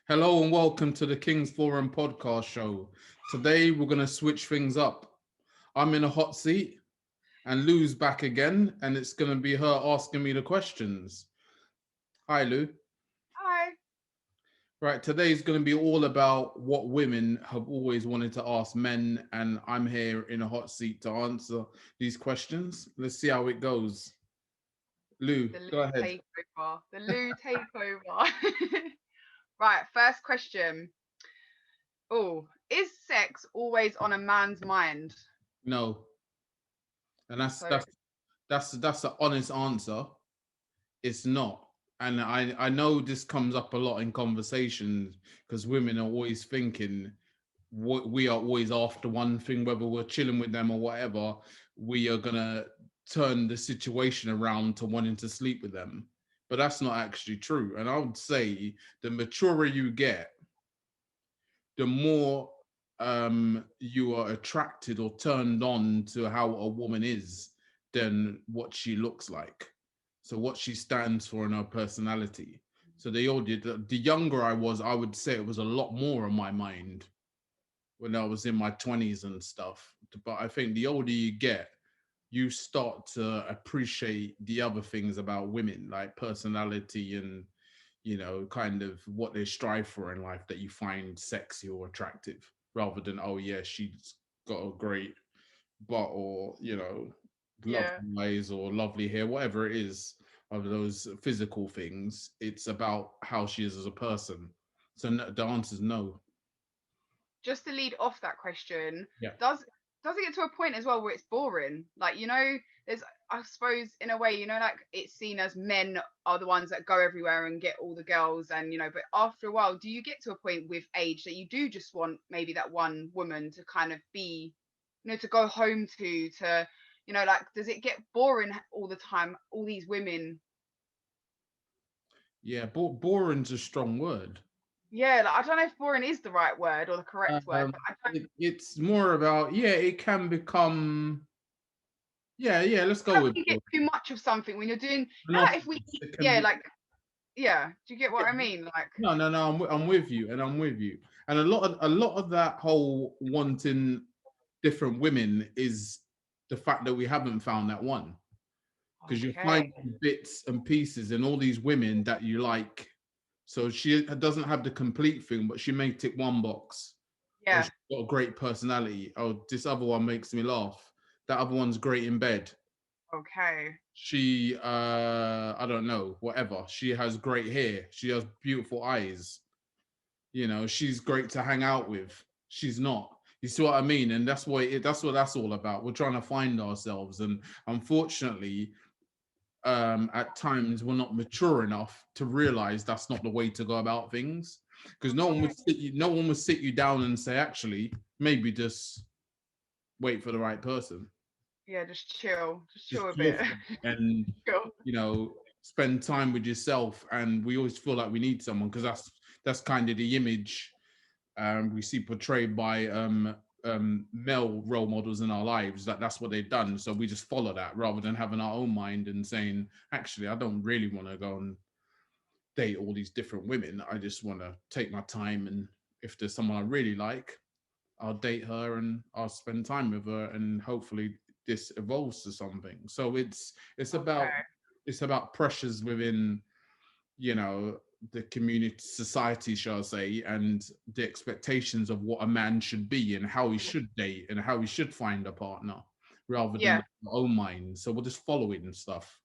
Hello and welcome to the King's Forum podcast show. Today we're going to switch things up. I'm in a hot seat and Lou's back again, and it's going to be her asking me the questions. Hi, Lou. Hi. Right, today's going to be all about what women have always wanted to ask men, and I'm here in a hot seat to answer these questions. Let's see how it goes. Lou, The Lou go ahead. takeover. The Lou takeover. Right, first question. Oh, is sex always on a man's mind? No, and that's So, that's that's the honest answer. It's not. And I know this comes up a lot in conversations because women are always thinking what we are always after one thing, whether we're chilling with them or whatever, we are gonna turn the situation around to wanting to sleep with them. But that's not actually true. And I would say the maturer you get, the more you are attracted or turned on to how a woman is than what she looks like. So what she stands for in her personality. So the younger I was, I would say it was a lot more on my mind when I was in my 20s and stuff. But I think the older you get, you start to appreciate the other things about women, like personality and kind of what they strive for in life that you find sexy or attractive, rather than, oh yeah, she's got a great butt or lovely yeah. eyes or lovely hair, whatever it is of those physical things. It's about how she is as a person. So no, the answer is no. Just to lead off that question, Yeah. does it get to a point as well where it's boring? Like, there's, I suppose, in a way, like it's seen as men are the ones that go everywhere and get all the girls, and but after a while, do you get to a point with age that you do just want maybe that one woman to kind of be, to go home to, like, does it get boring all the time, all these women? Yeah, boring's a strong word. Yeah, like, I don't know if boring is the right word or the correct word, um but I don't. it's more about, yeah, it can become, yeah, let's go How with can you get boring. too much of something when you're doing, And often like if we, it can yeah, be, like, yeah, do you get what I mean? Like, no, I'm with you, and I'm with you. And a lot of that whole wanting different women is the fact that we haven't found that one, because you okay, find bits and pieces in all these women that you like. So she doesn't have the complete thing, but she may tick one box. Oh, yeah, she's got a great personality. Oh, this other one makes me laugh. That other one's great in bed. okay, She I don't know, whatever. She has great hair. She has beautiful eyes. She's great to hang out with. She's not. You see what I mean? And that's what that's all about. We're trying to find ourselves, and unfortunately, at times we're not mature enough to realize that's not the way to go about things. Because okay, no one would sit you down and say, actually, maybe just wait for the right person. yeah, just chill Just a chill bit. and Cool. spend time with yourself. And we always feel like we need someone because that's kind of the image we see portrayed by male role models in our lives. That's what they've done. So we just follow that rather than having our own mind and saying, actually, I don't really want to go and date all these different women. I just want to take my time, and if there's someone I really like, I'll date her and I'll spend time with her, and hopefully this evolves to something. So it's about Okay, it's about pressures within you know the community, society, shall I say, and the expectations of what a man should be and how he should date and how he should find a partner, rather than yeah, our own mind. So we're just following stuff.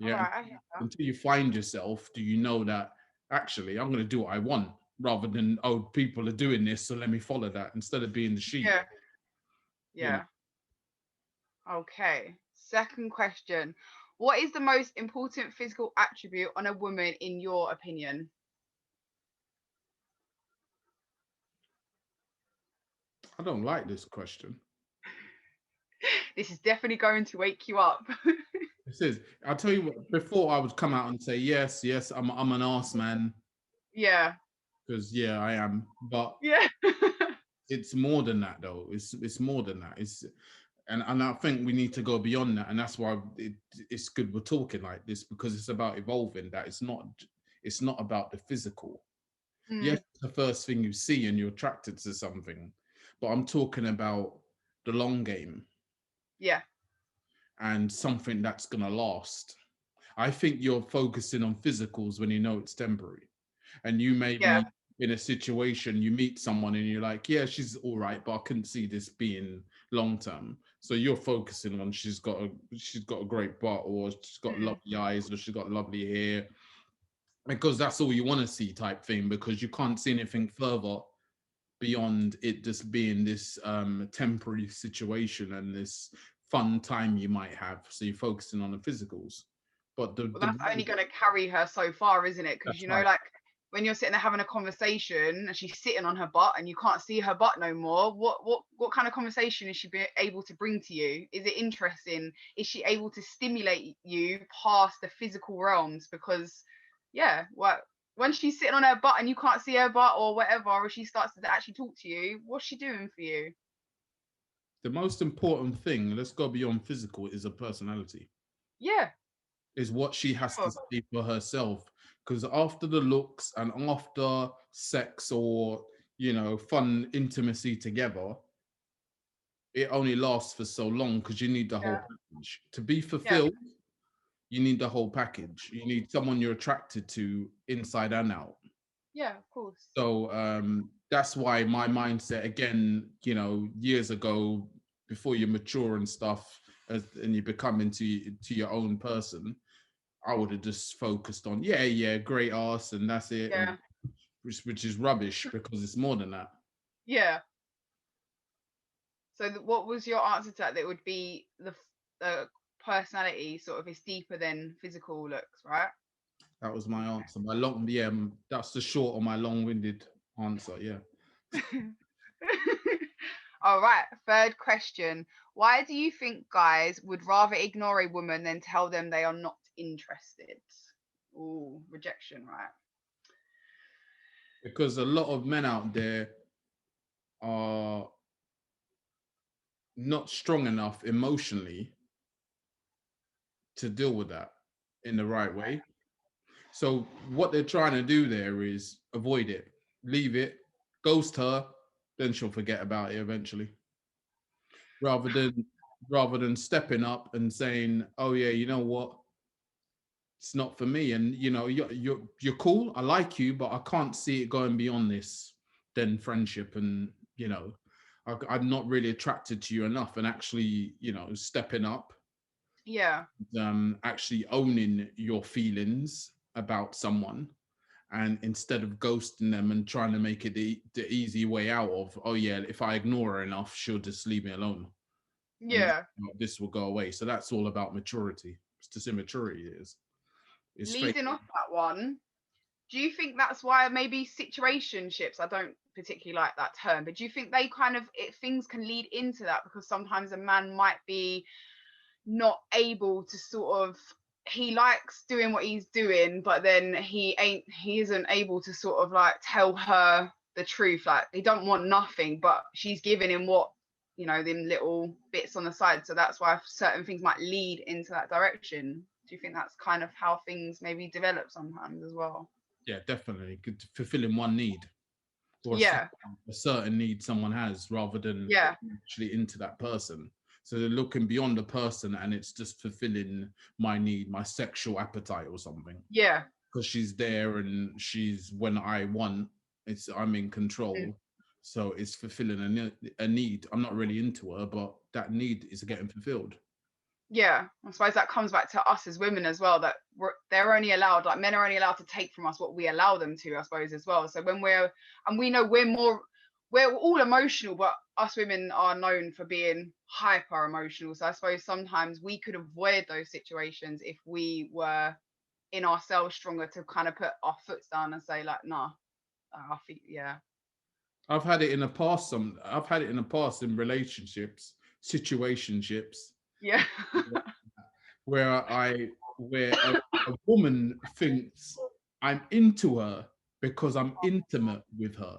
all Yeah. right, I hear that. Until you find yourself, do you know that actually I'm going to do what I want, rather than, oh, people are doing this, so let me follow that, instead of being the sheep. Yeah, You know, yeah. Okay. Second question. What is the most important physical attribute on a woman in your opinion? I don't like this question. This is definitely going to wake you up. It says, I'll tell you what, before I would come out and say, yes, yes, I'm an arse man, Yeah, because yeah, I am. But yeah. it's more than that, though. It's more than that. And I think we need to go beyond that, and that's why it's good we're talking like this, because it's about evolving. That it's not about the physical. Yes, it's the first thing you see and you're attracted to something, but I'm talking about the long game Yeah. and something that's going to last. I think you're focusing on physicals when you know it's temporary. And you may Yeah. be in a situation, you meet someone and you're like, yeah, she's all right, but I couldn't see this being long term. So you're focusing on she's got a great butt, or she's got lovely eyes, or she's got lovely hair, because that's all you want to see type thing, because you can't see anything further beyond it just being this temporary situation and this fun time you might have. So you're focusing on the physicals. But Well, the that's only going to carry her so far, isn't it? Because, that's you know, right. like when you're sitting there having a conversation and she's sitting on her butt and you can't see her butt no more, what kind of conversation is she able to bring to you? Is it interesting? Is she able to stimulate you past the physical realms? Because, yeah, what when she's sitting on her butt and you can't see her butt or whatever, or she starts to actually talk to you, what's she doing for you? The most important thing, let's go beyond physical, is a personality. Yeah. Is what she has to Sure. say for herself. Because after the looks and after sex, or fun intimacy together, it only lasts for so long, because you need the whole Yeah. package to be Yeah. fulfilled. You need the whole package. You need someone you're attracted to inside and out. Yeah, of course. So that's why my mindset, again, years ago, before you mature and stuff, and you become into your own person, I would have just focused on, yeah, great ass, and that's it, and Yeah. which is rubbish, because it's more than that. Yeah. So what was your answer to that? That would be the personality sort of is deeper than physical looks, right? That was my answer. My long, yeah, that's the short of my long-winded answer. Yeah. All right. Third question. Why do you think guys would rather ignore a woman than tell them they are not interested? Ooh, rejection, right? Because a lot of men out there are not strong enough emotionally to deal with that in the right way. So what they're trying to do there is avoid it, leave it, ghost her, then she'll forget about it eventually. Rather than stepping up and saying, "Oh yeah, you know what? It's not for me." And you're cool. I like you, but I can't see it going beyond this. Then friendship, and I'm not really attracted to you enough. And actually, stepping up, Yeah. actually owning your feelings about someone, and instead of ghosting them and trying to make it the easy way out of, oh yeah, if I ignore her enough, she'll just leave me alone, and Yeah. this will go away. So that's all about maturity. It's just immaturity. Is fake. Leading off that one, do you think that's why maybe situationships, I don't particularly like that term, but do you think they kind of things can lead into that because sometimes a man might be not able to sort of, he likes doing what he's doing, but then he isn't able to sort of like tell her the truth. Like he don't want nothing, but she's giving him what, them little bits on the side. So that's why certain things might lead into that direction. Do you think that's kind of how things maybe develop sometimes as well? Yeah, definitely. Fulfilling one need, or Yeah. a certain need someone has, rather than Yeah. actually into that person. So they're looking beyond the person, and it's just fulfilling my need, my sexual appetite or something. Yeah. Because she's there and she's when I want. I'm in Mm. control. So it's fulfilling a need. I'm not really into her, but that need is getting fulfilled. Yeah, I suppose that comes back to us as women as well, that they're only allowed, like men are only allowed to take from us what we allow them to, I suppose, as well. So when and we know we're all emotional, but us women are known for being hyper emotional. So I suppose sometimes we could avoid those situations if we were in ourselves stronger to kind of put our foot down and say like, nah, I think, yeah. I've had it in the past. I've had it in the past in relationships, situationships, Yeah. where a woman thinks I'm into her because I'm intimate with her.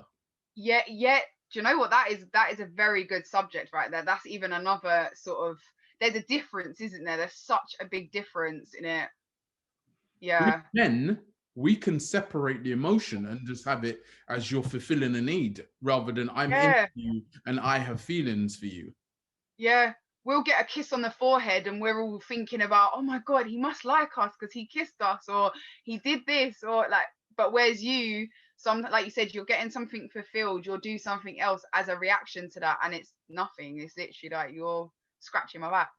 Yeah, yeah. Do you know what that is? That is a very good subject right there. That's even another sort of, there's a difference, isn't there? There's such a big difference in it. With Yeah. men, we can separate the emotion and just have it as you're fulfilling a need rather than I'm into Yeah. you and I have feelings for you. Yeah. We'll get a kiss on the forehead and we're all thinking about, oh my God, he must like us because he kissed us or he did this or like, but where's you? Some, like you said, you're getting something fulfilled, you'll do something else as a reaction to that, and it's nothing. It's literally like you're scratching my back.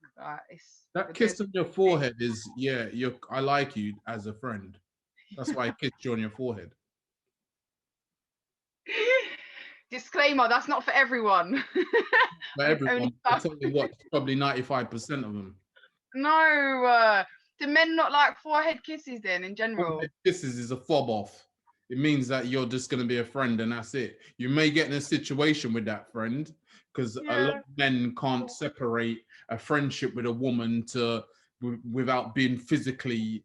It's That there's kiss on your forehead is, yeah, I like you as a friend. That's why I kissed you on your forehead. disclaimer, that's not for everyone. But Only everyone, I tell you what, it's probably 95% of them. no. Do men not like forehead kisses then in general? Forehead kisses is a fob off. It means that you're just going to be a friend and that's it. You may get in a situation with that friend because a lot Yeah. of men can't separate a friendship with a woman without being physically,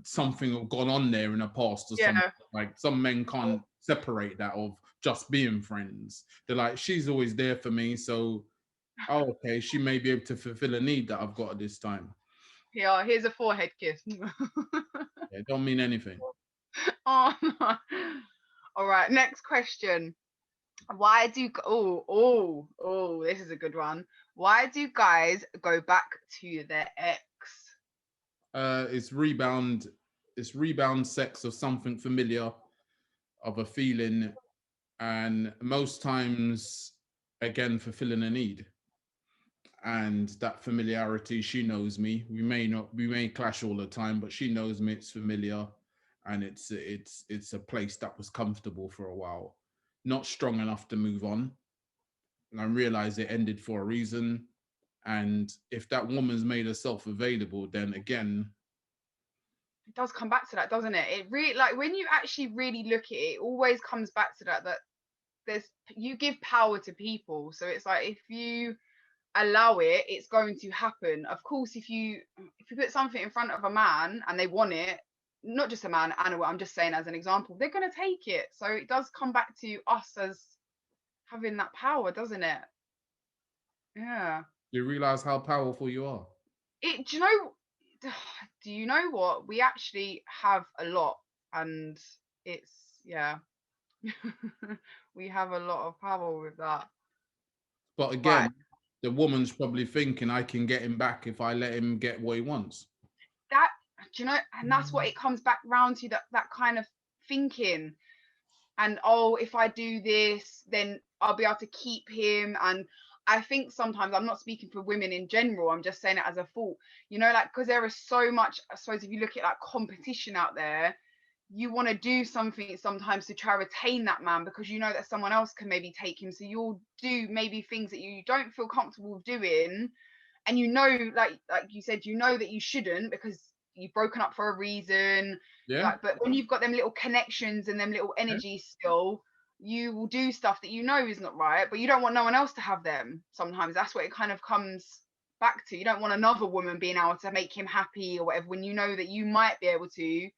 something have gone on there in the past or something. Yeah. Like some men can't separate that of just being friends. They're like, she's always there for me, so okay, she may be able to fulfill a need that I've got at this time. Yeah, here's a forehead kiss. Yeah, it don't mean anything. Oh, no. All right, next question. Why do this is a good one. Why do guys go back to their ex? It's rebound. It's rebound sex of something familiar, of a feeling, and most times, again, fulfilling a need. And that familiarity, she knows me. We may clash all the time, but she knows me. It's familiar, and it's a place that was comfortable for a while, not strong enough to move on. And I realize it ended for a reason. And if that woman's made herself available, then again, It does come back to that, doesn't it? It really, like, when you actually really look at it, it always comes back to that there's, you give power to people. So it's like, if you allow it, it's going to happen. Of course, if you put something in front of a man and they want it, not just a man, animal, I'm just saying as an example, they're going to take it. So it does come back to us as having that power, doesn't it? Yeah. you realize how powerful you are. Do you know, do you know what, we actually have a lot, and it's, yeah. We have a lot of power with that. But Right. again, the woman's probably thinking, I can get him back if I let him get what he wants. That, do you know, and that's what it comes back round to, that kind of thinking. And oh, if I do this, then I'll be able to keep him. And I think sometimes, I'm not speaking for women in general, I'm just saying it as a thought, like, because there is so much, I suppose, if you look at like competition out there, you want to do something sometimes to try to retain that man, because you know that someone else can maybe take him, so you'll do maybe things that you don't feel comfortable doing, and like you said, that you shouldn't, because you've broken up for a reason. Yeah. Like, but when you've got them little connections and them little energies still, you will do stuff that is not right, but you don't want no one else to have them. Sometimes that's what it kind of comes back to. You don't want another woman being able to make him happy or whatever, when you know that you might be able to.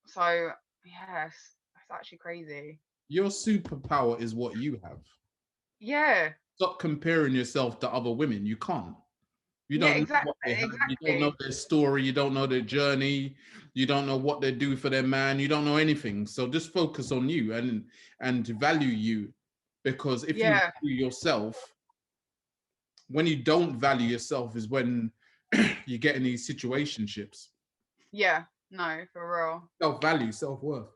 So yes, that's actually crazy. Your superpower is what you have. Yeah. Stop comparing yourself to other women. You can't. You Yeah, don't know exactly. what they have. You don't know their story. You don't know their journey. You don't know what they do for their man. You don't know anything. So just focus on you and value you. Because if you Yeah. value yourself, when you don't value yourself is when you get in these situationships. Yeah. No, for real. Self-value, self-worth.